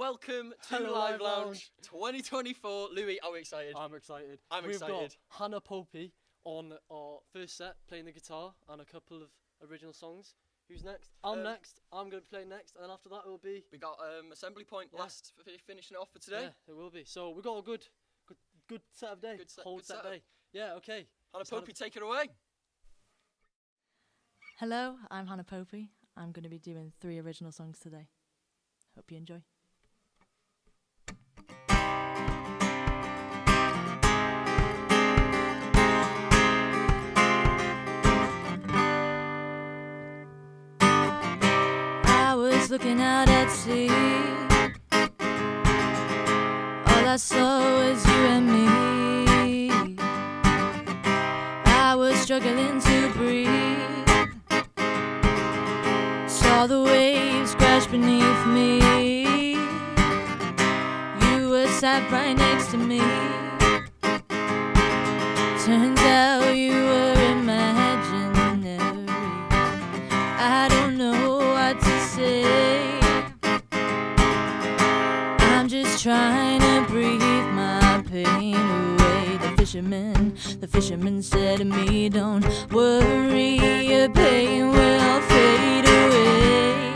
welcome to Hello, Live Live Lounge 2024. Louis, are we excited? I'm excited. I'm We've excited. got Hannah Popey on our first set, playing the guitar and a couple of original songs. Who's next? I'm next. I'm going to be playing next, and then after that it will be... We got Assembly Point last finishing it off for today. Yeah, it will be. So we've got a good set of day. Good set set setup. day. Yeah, okay. Hannah Popey, take it away. Hello, I'm Hannah Popey. I'm going to be doing 3 original songs today. Hope you enjoy. I was looking out at sea. All I saw was you and me. I was struggling to breathe. Saw the waves crash beneath me. You were sat right next to me. Turns out you were imaginary. I don't know what to say. I'm just trying to breathe my pain away. The fisherman said to me, don't worry, your pain will fade away.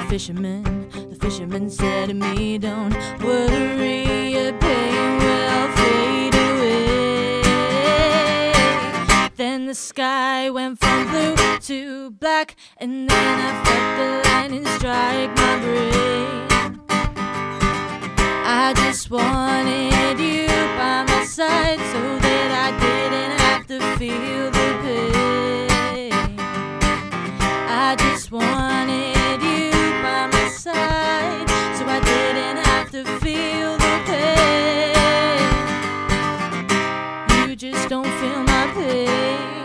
The fisherman said to me, don't worry, your pain will fade away. Then the sky went from blue to black, and then I felt the lightning strike my brain. I just wanted you by my side so that I didn't have to feel the pain. I just wanted you by my side so I didn't have to feel the pain. You just don't feel my pain.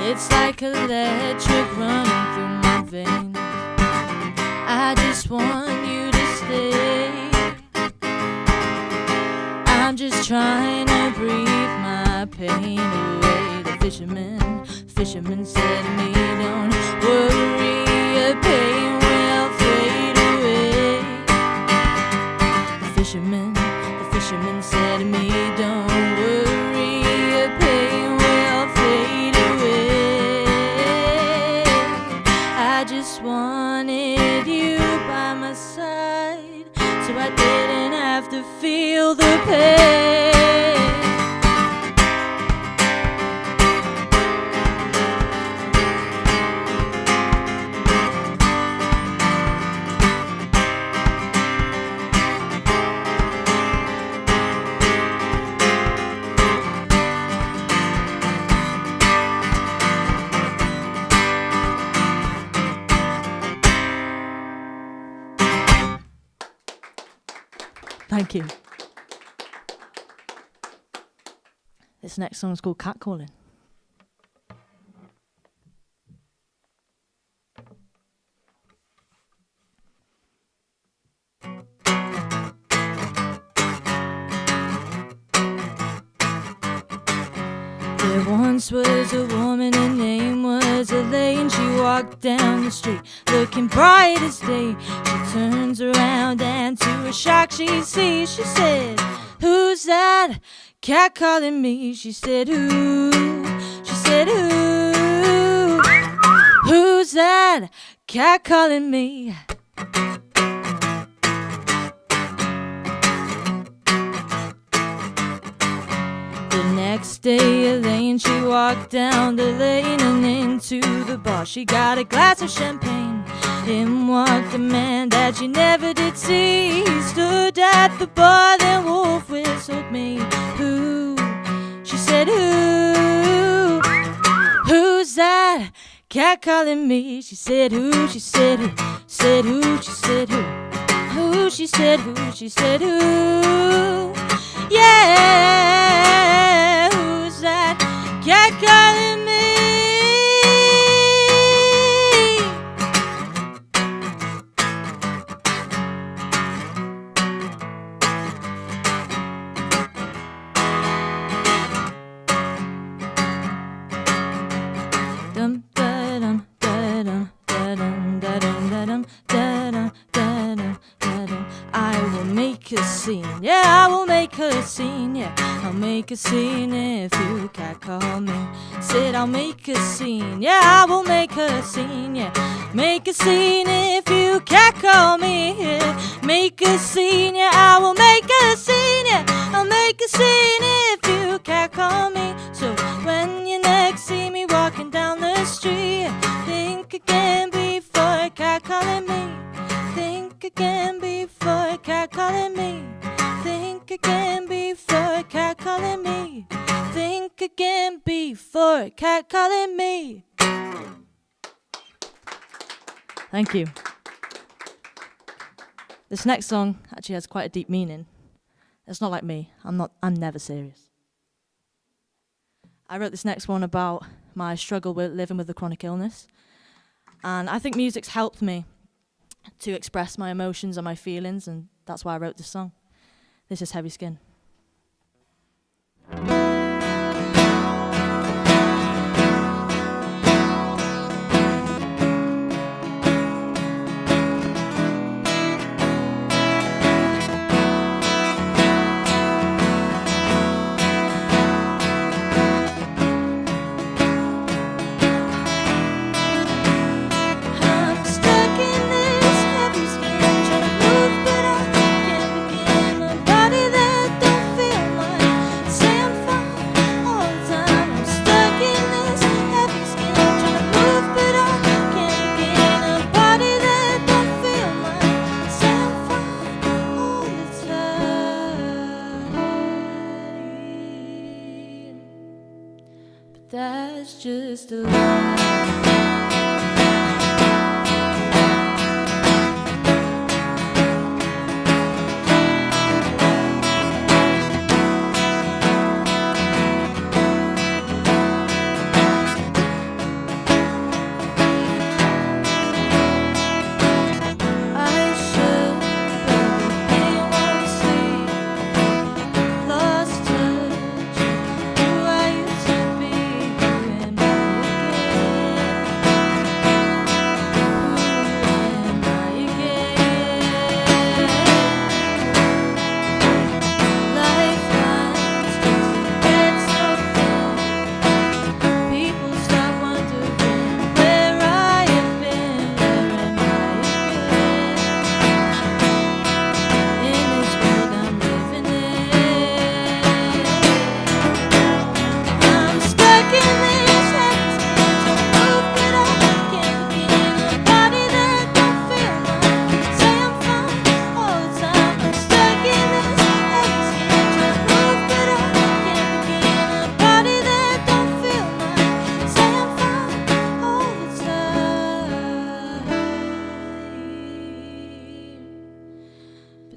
It's like electric running through my veins. I just want you to stay. I'm just trying to breathe my pain away. The fisherman said to me, don't worry, your pain will fade away. The fisherman said to me, don't worry, your pain will fade away. I just wanted you by my side so I didn't have to feel the pain. Thank you. This next song is called Catcalling. There once was a woman, her name was Elaine. She walked down the street looking bright as day. She turns around and to her shock she sees, she said, who's that cat calling me? She said, who? She said, who? Who's that cat calling me? Next day, Elaine, she walked down the lane and into the bar. She got a glass of champagne. In walked a man that she never did see. He stood at the bar, then wolf whistled me. Who? She said, who? Who's that cat calling me? She said, who? She said, who? Said who? She said, who? Who? She said, who? She said, who? Yeah, who's that cat calling me? Dum da dum da dum da dum da dum da dum da dum scene. Yeah, I will make a scene. Yeah, I'll make a scene if you can't call me. Said I'll make a scene. Yeah, I will make a scene. Yeah, make a scene if you can't call me. Yeah, make a scene. Yeah, I will make a scene. Yeah, I'll make a scene if you can't call me. So when you next see me walking down the street, think again before catcalling me. Think again before catcalling me. Think again before catcalling me. Think again before catcalling me. Thank you. This next song actually has quite a deep meaning. It's not like me. I'm never serious. I wrote this next one about my struggle with living with a chronic illness. And I think music's helped me to express my emotions and my feelings, and that's why I wrote this song. This is Heavy Skin. That's just a lie.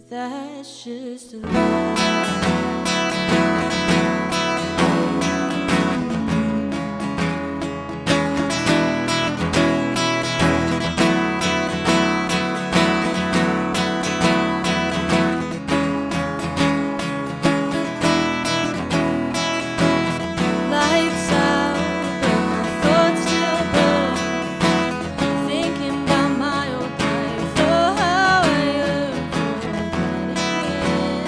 That's just a lie. Lights out, but my thoughts still burn. Thinking about my old life, oh how I yearn for that again.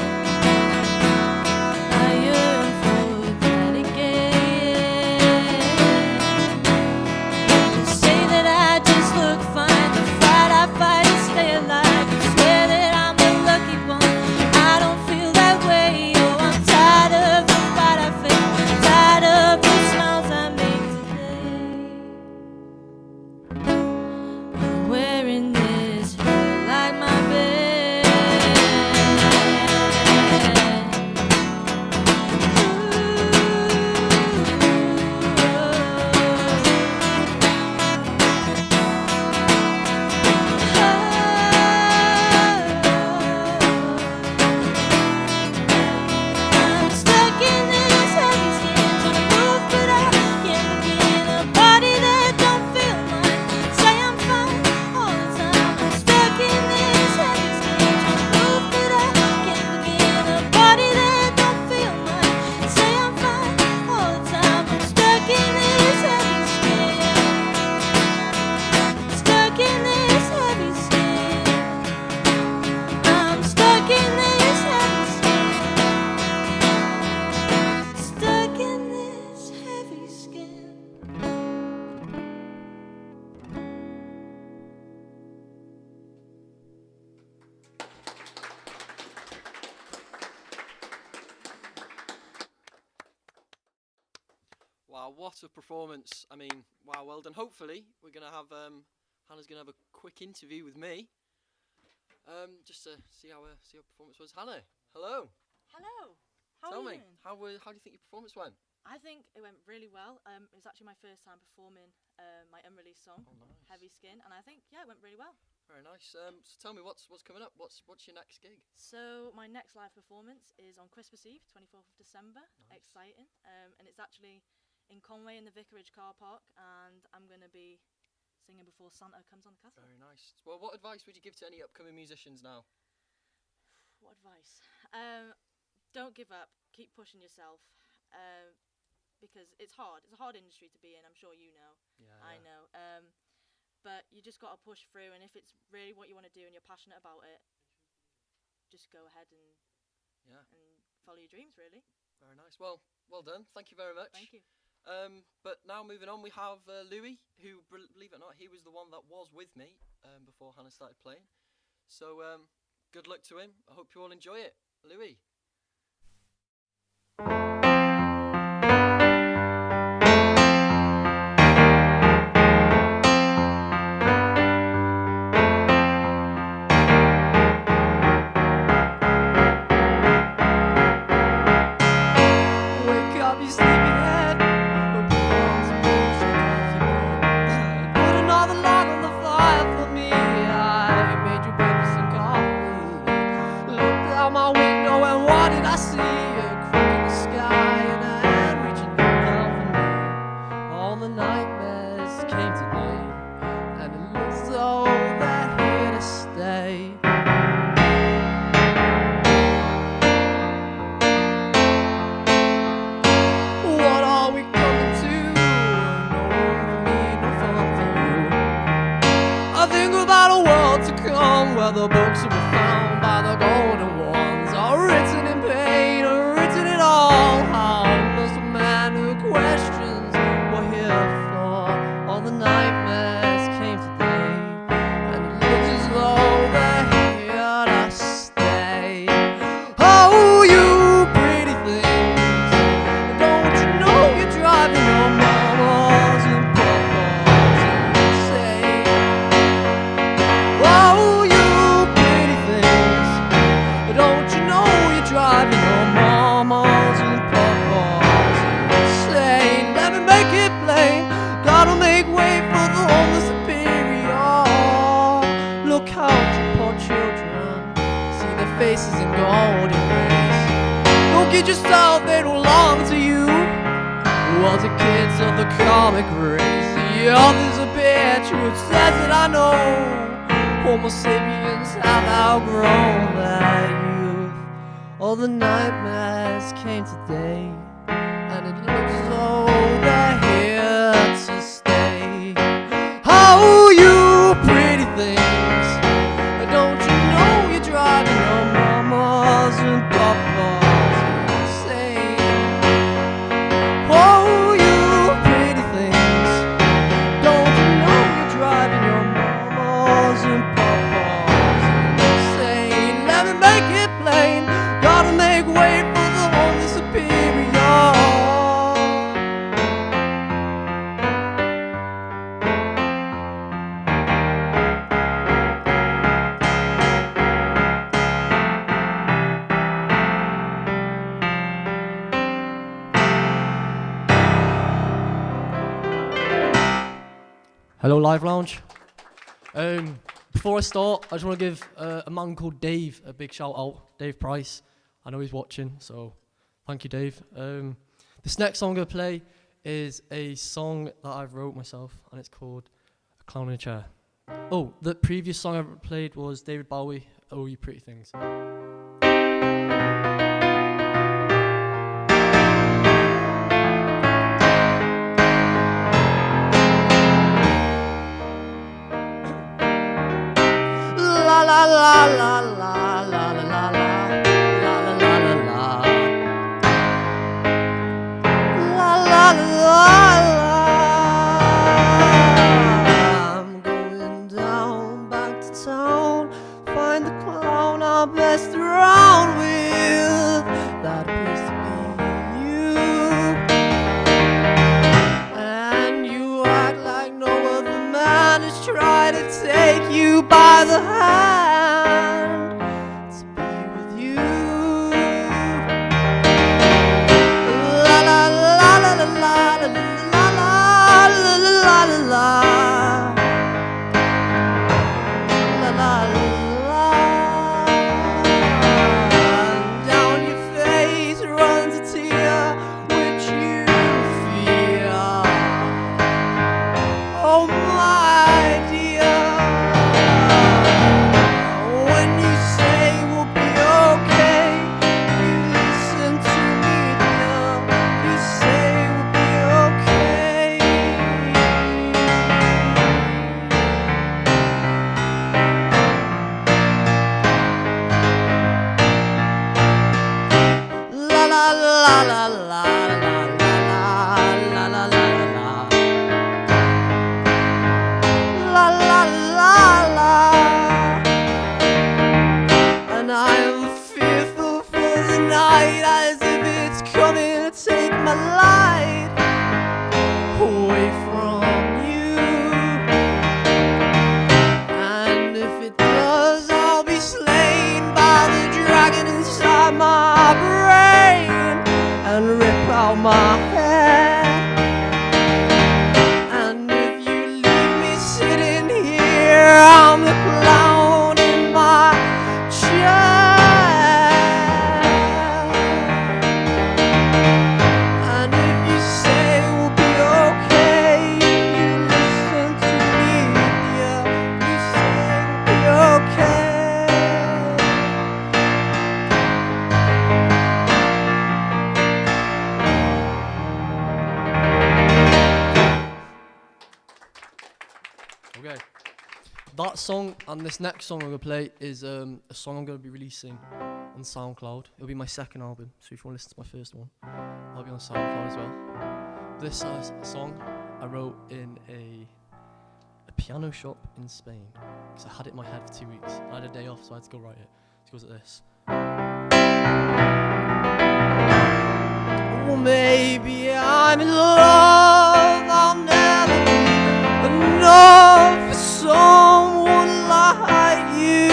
Wow, what a performance. I mean, wow, well done. Hopefully, we're going to have, Hannah's going to have a quick interview with me. Just to see how her performance was. Hannah, hello. Hello. How Tell are me, you doing? how do you think your performance went? I think it went really well. It was actually my first time performing my unreleased song, Oh, nice. Heavy Skin, and I think it went really well. Very nice. So tell me, what's coming up? What's your next gig? So my next live performance is on Christmas Eve, 24th of December. Nice. Exciting. And it's actually in Conway in the Vicarage car park, and I'm going to be singing before Santa comes on the castle. Very nice. Well, what advice would you give to any upcoming musicians now? What advice? Don't give up. Keep pushing yourself. Because it's hard. It's a hard industry to be in. I'm sure you know. Yeah. I know. But you just got to push through, and if it's really what you want to do and you're passionate about it, just go ahead and follow your dreams, really. Very nice. Well done. Thank you very much. Thank you. But now moving on, we have Louis, who, believe it or not, he was the one that was with me before Hannah started playing. So good luck to him. I hope you all enjoy it. Louis. The books that were found by the golden ones are written in pain, are written in all. How must a man who questions what here for? All the nightmares came today, and it looks as though they're here to stay. Oh, you pretty things, don't you know you're driving your mamas and papas insane? Oh, don't you know you're driving your mamas and papas insane? Let me make it plain, gotta make way for the homeless superior. Look how you poor children, see their faces in golden rays. Don't kid yourself, they don't belong to you. One's the kids of the comic race, the other's a bitch who says that I know. Homo sapiens have outgrown their youth. All the nightmares came today, and it looks as though they're here to stay. Oh, you pretty things, don't you know you're driving your mamas and papas insane? Oh, you pretty things, don't you know you're driving your mamas and papas insane? Let me make it plain, gotta make way for the only superior. Hello, Live Lounge. Before I start, I just want to give a man called Dave a big shout out. Dave Price. I know he's watching, so thank you, Dave. This next song I'm going to play is a song that I wrote myself, and it's called A Clown in a Chair. Oh, the previous song I played was David Bowie, Oh You Pretty Things. La la la la la la la la la la la la la la la. I'm going down back to town, find the clown I'll messed around with. by the hand to be with you. La la la la la la la la la la la la. La la la. Down your face runs a tear which you feel. Oh my dear, when you say we'll be okay, you listen to me, dear. You say we'll be okay. La la la la la la la la la la la. La la la la. And I am fearful for the night, as if it's coming to take my light away from you. And if it does, I'll be slain by the dragon inside my brain and rip out my head. And if you leave me sitting here, I'm the clown in my chair. And if you say we'll be okay, you listen to me, dear. You say we'll be okay. Okay. That song and this next song I'm going to play is a song I'm going to be releasing on SoundCloud. It'll be my second album, so if you want to listen to my first one, I'll be on SoundCloud as well. This song I wrote in a piano shop in Spain, because I had it in my head for 2 weeks. I had a day off, so I had to go write it. It goes like this. Well, maybe I'm in love. I'll never be enough for someone like you.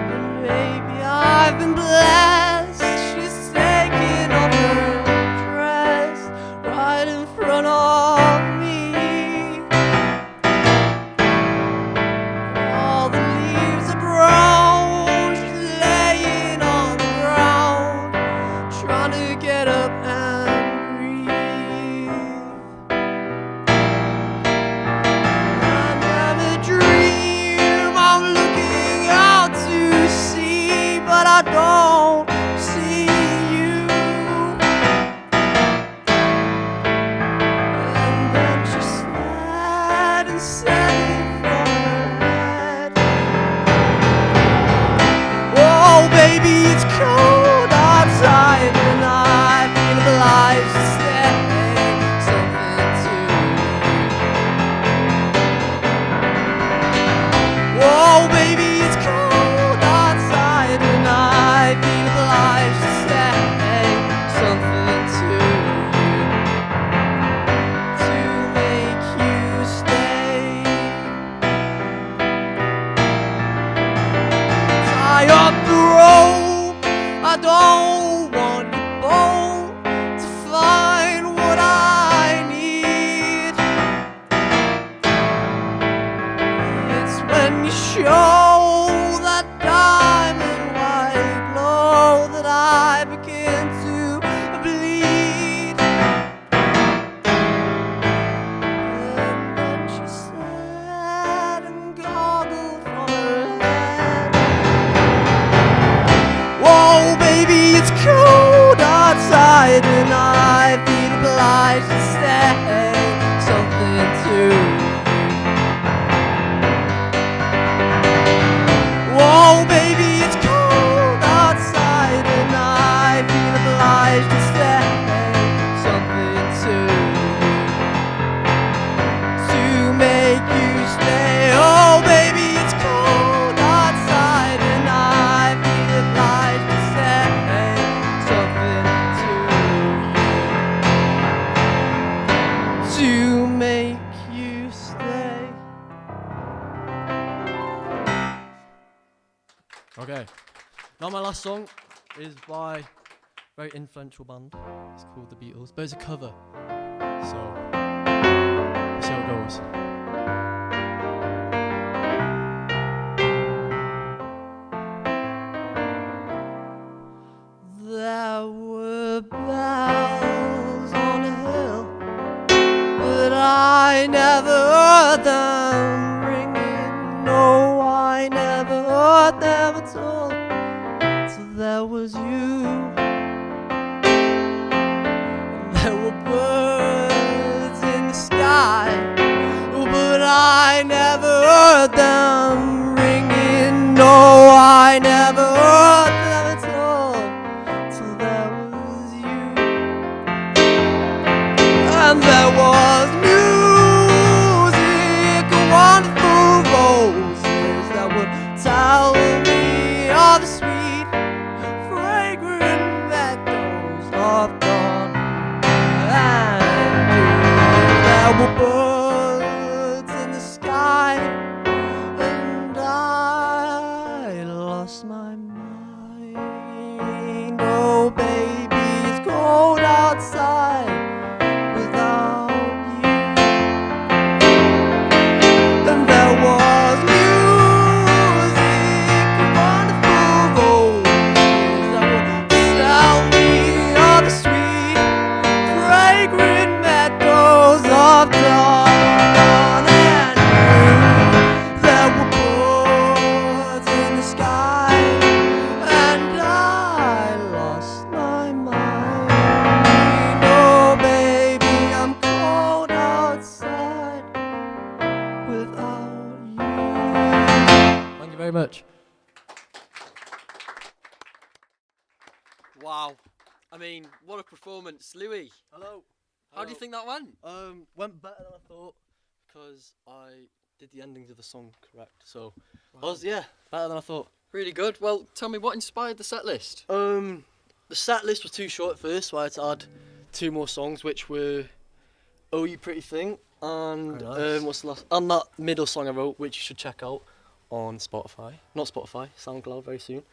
And maybe I've been blessed. She's taking off her dress right in front of me. All the leaves are brown. She's laying on the ground, trying to get up and breathe. And I'm a dream I'm looking out to sea, but I don't see you. And then she said and said it from her head. Oh, baby, it's cold outside, and I feel obliged to say something to you. Oh, baby, it's cold outside, and I feel obliged to say something to you to make you stay. Tie up the rope, I don't want your bone to find what I need. It's when you show that diamond white glow that I begin to bleed. And then she said and goggled from her head. Whoa, baby, it's cold outside, and I feel obliged to say something to you. Whoa, baby, it's cold outside, and I feel obliged to say something to you to make you stay. Oh, baby, it's cold outside, and I feel obliged to say something to you Okay. Now my last song is by a very influential band. It's called The Beatles, but it's a cover. So, let's see how it goes. There were bells on a hill, but I never heard them ringing. No, I never heard them at all. So there was you, and there were birds in the sky, but I never heard them ringing. No, I never heard them at all. Till there was you, and there was music, wonderful roses that would tell me of the sweet, fragrant meadows of dawn. And there were birds in the sky, and I lost my mind. Oh, baby, it's cold outside without you. And there was music, wonderful roses that would tell me of the sweet, fragrant meadows of dawn. And there were birds in the sky, and I lost my mind. Oh, baby, I'm cold outside without you. Thank you very much. Wow. I mean, what a performance. Louis, Hello. how do you think that went? Went better than I thought because I did the endings of the song correct. So, better than I thought. Really good. Well, tell me what inspired the set list? The set list was too short at first, so I had to add 2 more songs, which were "Oh You Pretty Thing" and Very nice. what's the last? And that middle song I wrote, which you should check out on Spotify. Not Spotify, SoundCloud very soon.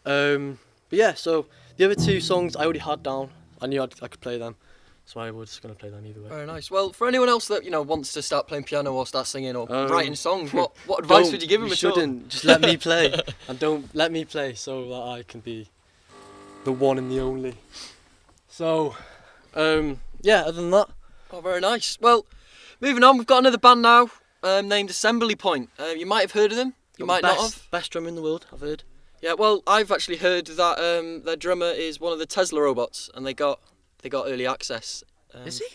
But yeah, so the other 2 songs I already had down. I knew I could play them, so I was gonna play them either way. Very nice. Well, for anyone else that wants to start playing piano or start singing or writing songs, what advice Don't- would you give them? You at all? shouldn't. Just let me play, and don't let me play so that I can be the one and the only. So, yeah. Other than that, Oh, very nice. Well, moving on, we've got another band now named Assembly Point. You might have heard of them. You might not have. Best drummer in the world, I've heard. Yeah, well, I've actually heard that their drummer is one of the Tesla robots, and they got early access. Is he?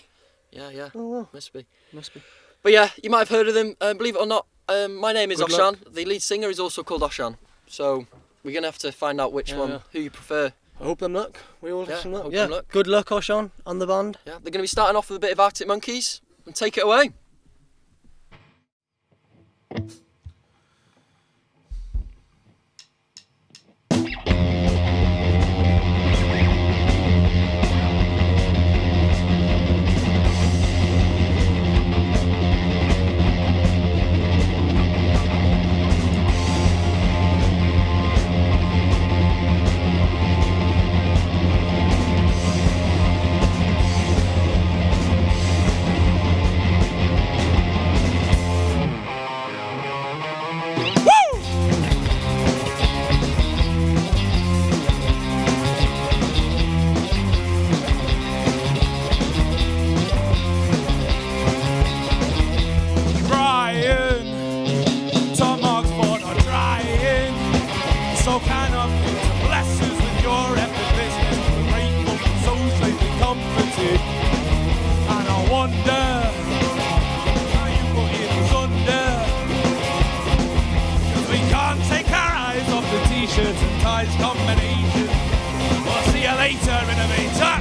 Yeah. Oh, wow. Must be. Must be. But yeah, you might have heard of them. Believe it or not, my name is Good Oshan. luck. The lead singer is also called Oshan. So we're gonna have to find out which one, who you prefer. I hope them luck. We all Yeah, wish them luck. hope Yeah. them luck. Good luck, Oshan, and the band. Yeah, they're gonna be starting off with a bit of Arctic Monkeys, and take it away. So kind of to bless us with your epic business. We're grateful and so slightly comforted. And I wonder how you got in us under. 'Cause we can't take our eyes off the t-shirts and ties combination. We'll see you later in a meter.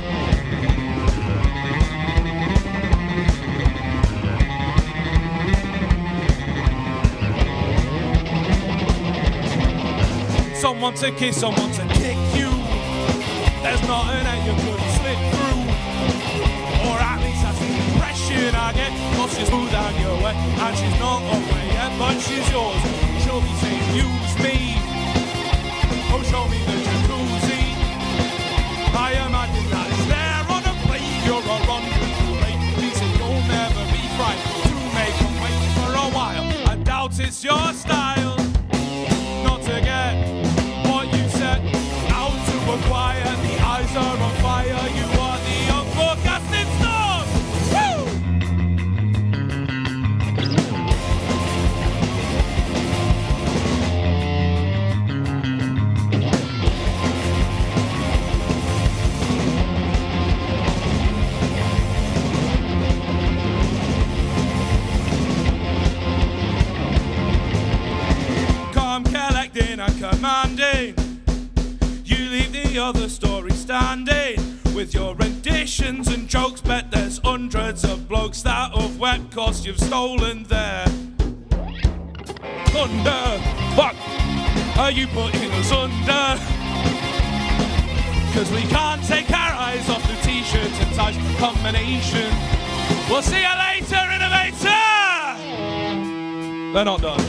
Someone to kiss, someone to kick you. There's nothing that you couldn't slip through. Or at least that's the impression I get. Cause she's smooth and you're wet, and she's not away yet, but she's yours. She'll be saying, use me. show me the jacuzzi. I imagine that it's there on a plate. You're a run too late. He said you'll never be frightened to make them wait for a while. I doubt it's your style not to get what you set out to acquire. The eyes are on fire. You are the unforecasted storm. Woo! Come collecting and commanding. You leave the other story standing with your renditions and jokes. Bet there's hundreds of blokes that have wept 'cause you've stolen their thunder. Fuck, are you putting us under? 'Cause we can't take our eyes off the t-shirts and ties combination. We'll see you later, innovator! They're not done.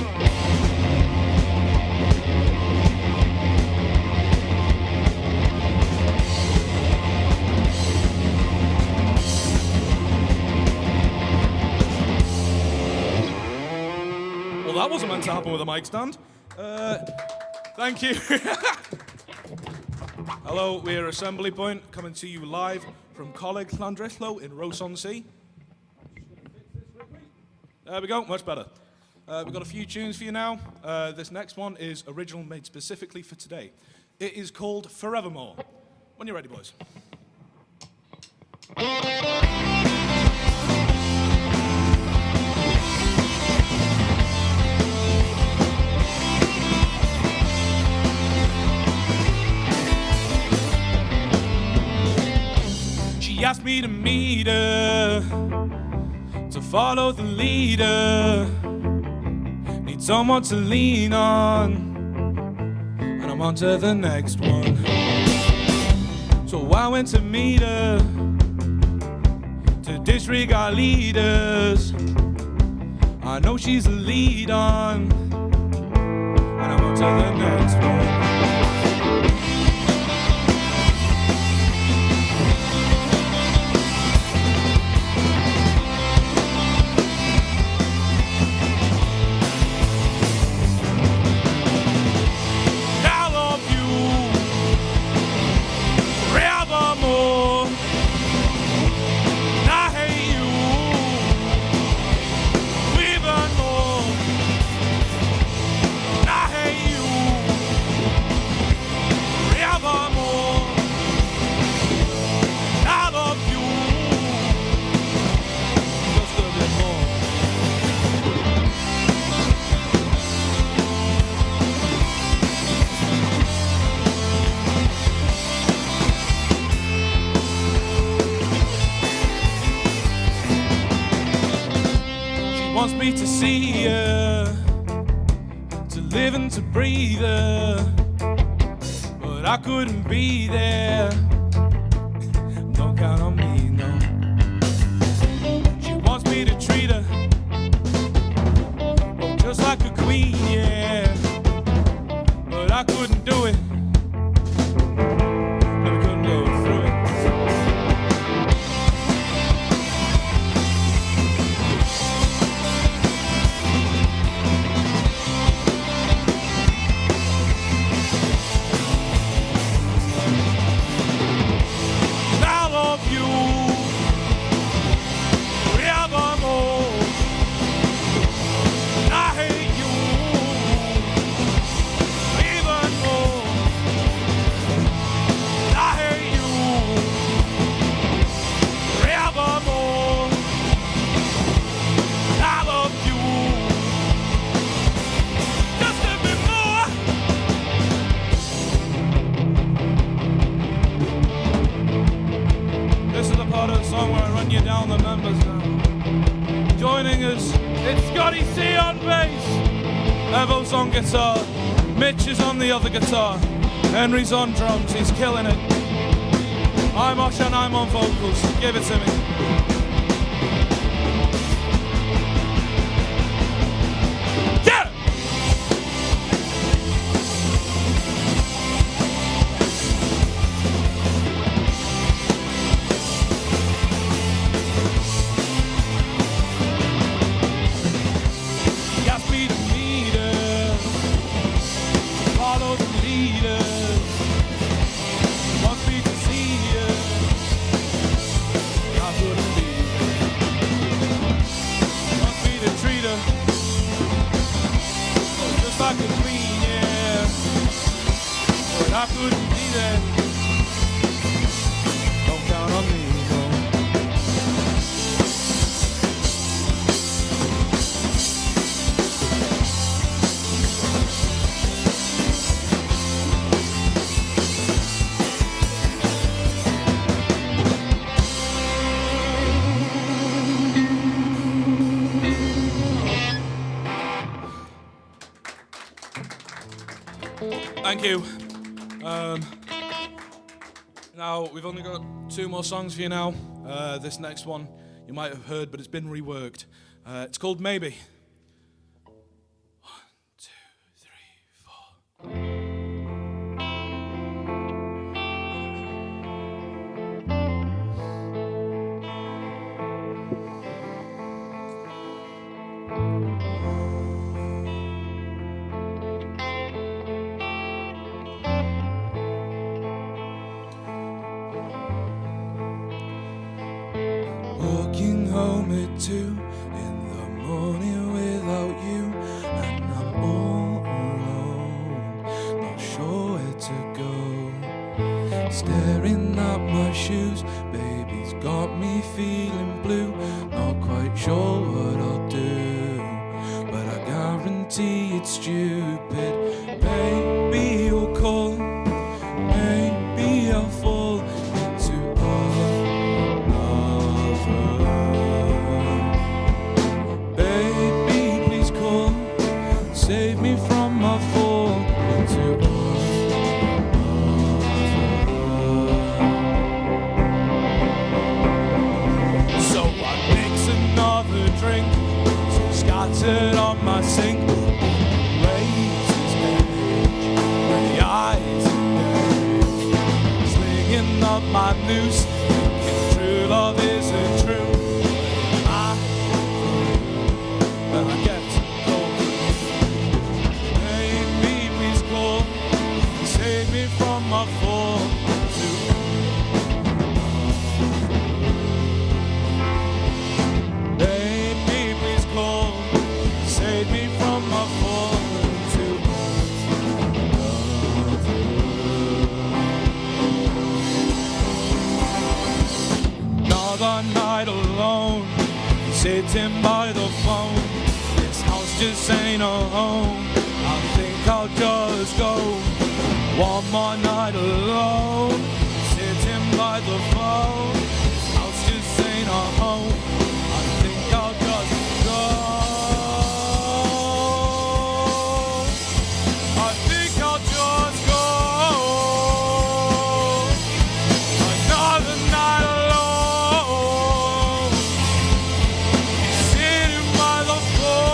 That wasn't meant to happen with a mic stand. Thank you. Hello, we're Assembly Point, coming to you live from Coleg Llandrillo in Rows-on-Sea. There we go, much better. We've got a few tunes for you now. This next one is original, made specifically for today. It is called Forevermore. When you're ready, boys. She asked me to meet her, to follow the leader. Need someone to lean on, and I'm on to the next one. So I went to meet her, to disregard leaders. I know she's a lead on, and I'm on to the next one. Wants me to see her, to live and to breathe her, but I couldn't be there. Don't count on me, no. She wants me to treat her, oh, just like a queen, yeah, but I couldn't do it. No, we couldn't go through it. Down the numbers now. Joining us, it's Scotty C on bass, Evo's on guitar, Mitch is on the other guitar, Henry's on drums, he's killing it. I'm Osh and I'm on vocals, give it to me. Yeah! to treat her just like a queen, yeah. But I couldn't be there. Don't count on me, no. Thank you. Now, we've only got 2 more songs for you now. This next one you might have heard, but it's been reworked. It's called Maybe. 1, 2, 3, 4. Walking home at 2 in the morning without you, and I'm all alone, not sure where to go. Staring at my shoes, baby's got me feeling blue, not quite sure what I'll do, but I guarantee it's stupid. Maybe you'll call, maybe I'll fall into save me from my fall into so I mix another drink, so scattered on my sink. Raises damage, the eyes are slinging up my noose, thinking true love isn't true. And I get save me from my fall to baby, please call. Save me from my fall to another night alone, sitting by the phone. This house just ain't a home. I think I'll just go. One more night alone, sitting by the phone. This house just ain't a home. I think I'll just go. I think I'll just go. Another night alone, sitting by the phone.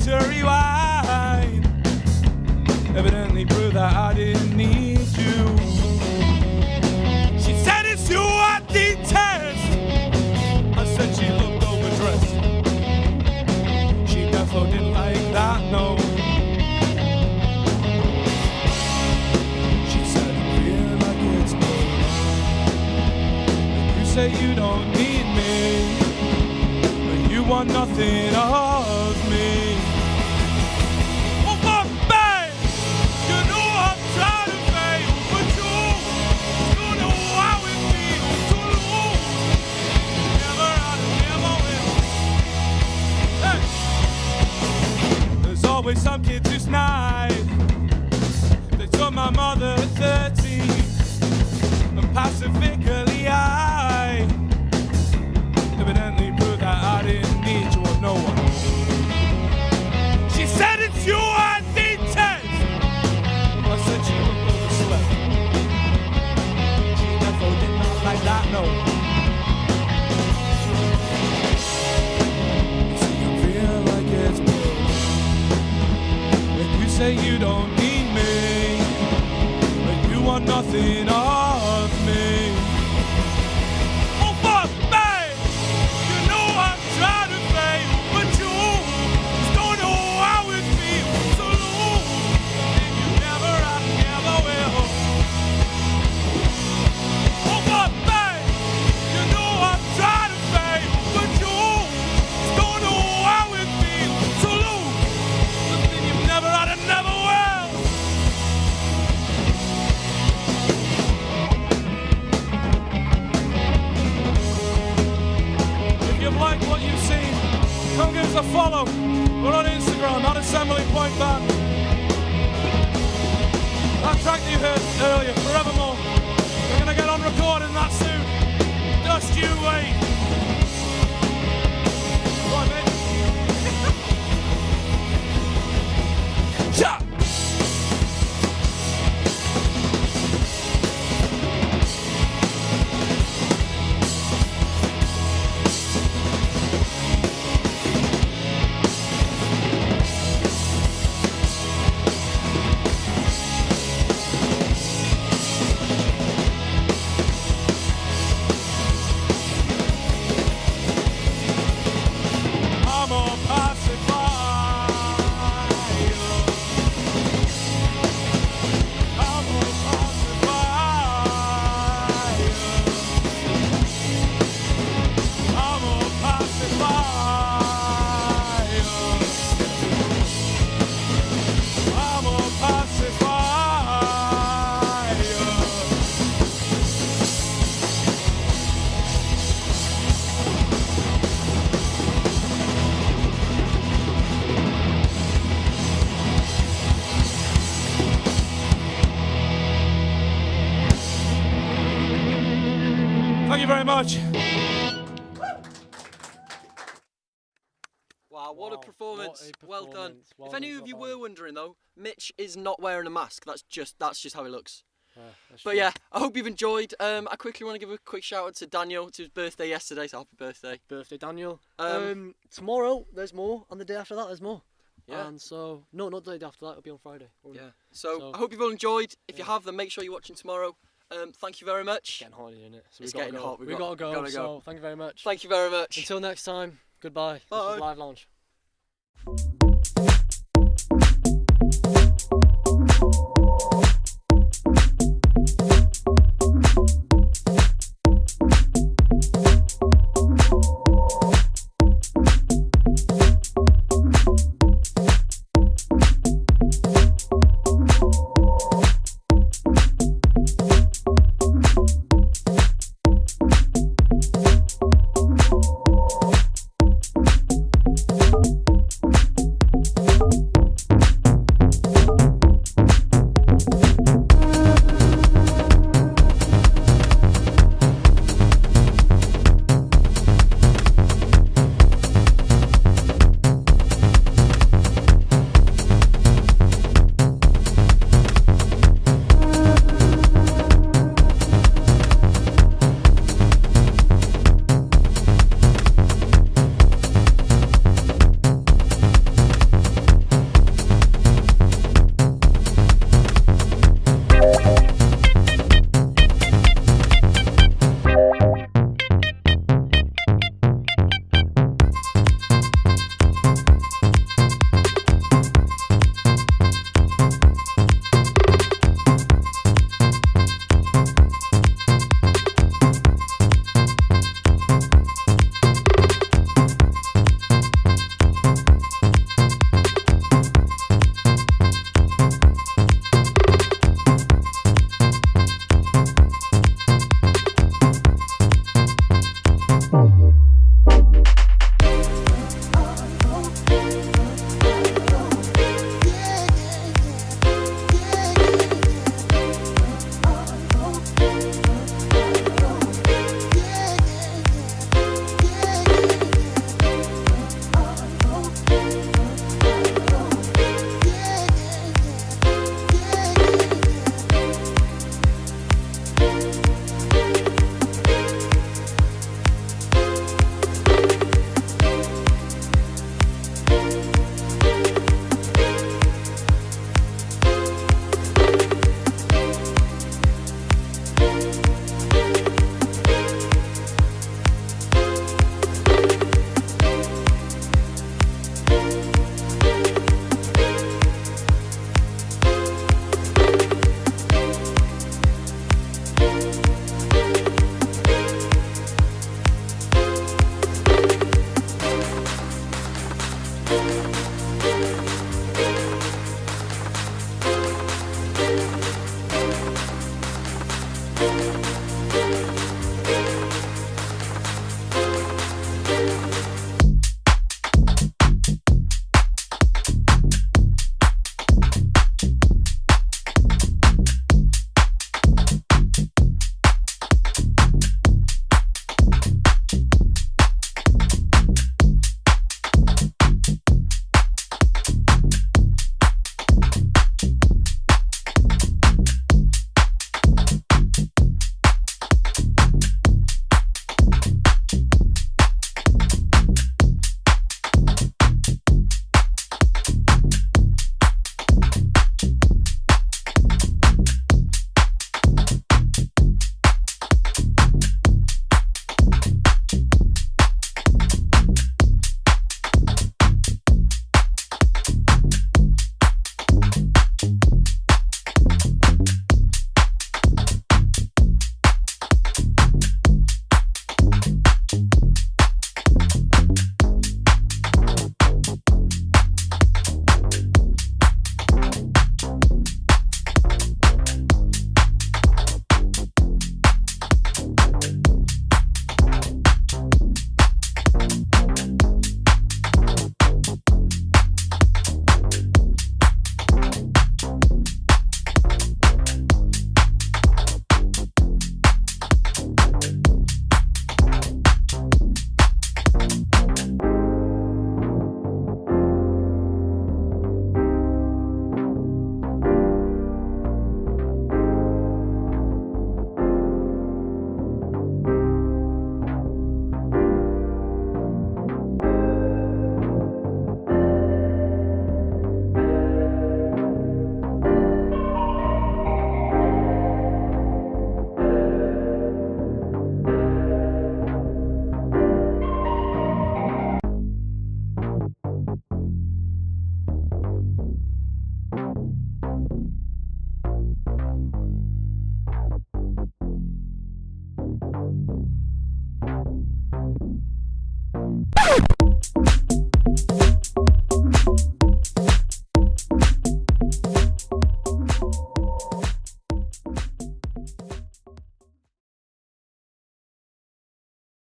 to rewind. Evidently proved that I didn't need you. She said it's you I detest. I said she looked overdressed. She definitely didn't you don't need me, but you want nothing of me. Oh, but babe, you know I'm trying to fail, but you know how it feels to lose. Never, I never will. Hey. There's always some kids who's nice. They took my mother at 13, and pacifically I evidently proved that I didn't need you or no one. She said it's you I need test. I said she would overslept. She never did not like that, no. You see, I feel like it's blue. When you say you don't need me, but you want nothing of me. Oh, fuck, babe, you know I'm trying to fail, but you just don't know how it feels to lose. And you never, I never will. Oh, fuck, babe, you know I'm trying to fail, but you just don't know how it feels to lose. Something you've never had and never will. If you like what you've seen, come give us a follow. We're on Instagram, at Assembly Point Band. That track you heard earlier, Forevermore, we're gonna get on recording that soon. Just you wait. Go on, mate. Cha! I'm a pacifier. I'm a pacifier. I'm a pacifier. I'm a pacifier. Thank you very much. Wow, what a Wow, performance. what a Well done. performance. Well If done any to of the you band. were wondering though, Mitch is not wearing a mask. That's just how he looks. That's But true. yeah, I hope you've enjoyed. I quickly want to give a quick shout out to Daniel. It's his birthday yesterday, so happy birthday. Birthday, Daniel. Um, Tomorrow there's more, and the day after that there's more. Yeah. And so no, not the day after that. It'll be on Friday. Yeah. So So- I hope you've all enjoyed. If you Yeah. have, then make sure you're watching tomorrow. Thank you very much. Getting hot in it. So It's we gotta getting go. hot. We gotta go. gotta go. So thank you very much. Thank you very much. Until next time. Goodbye. This Bye. was Live Lounge.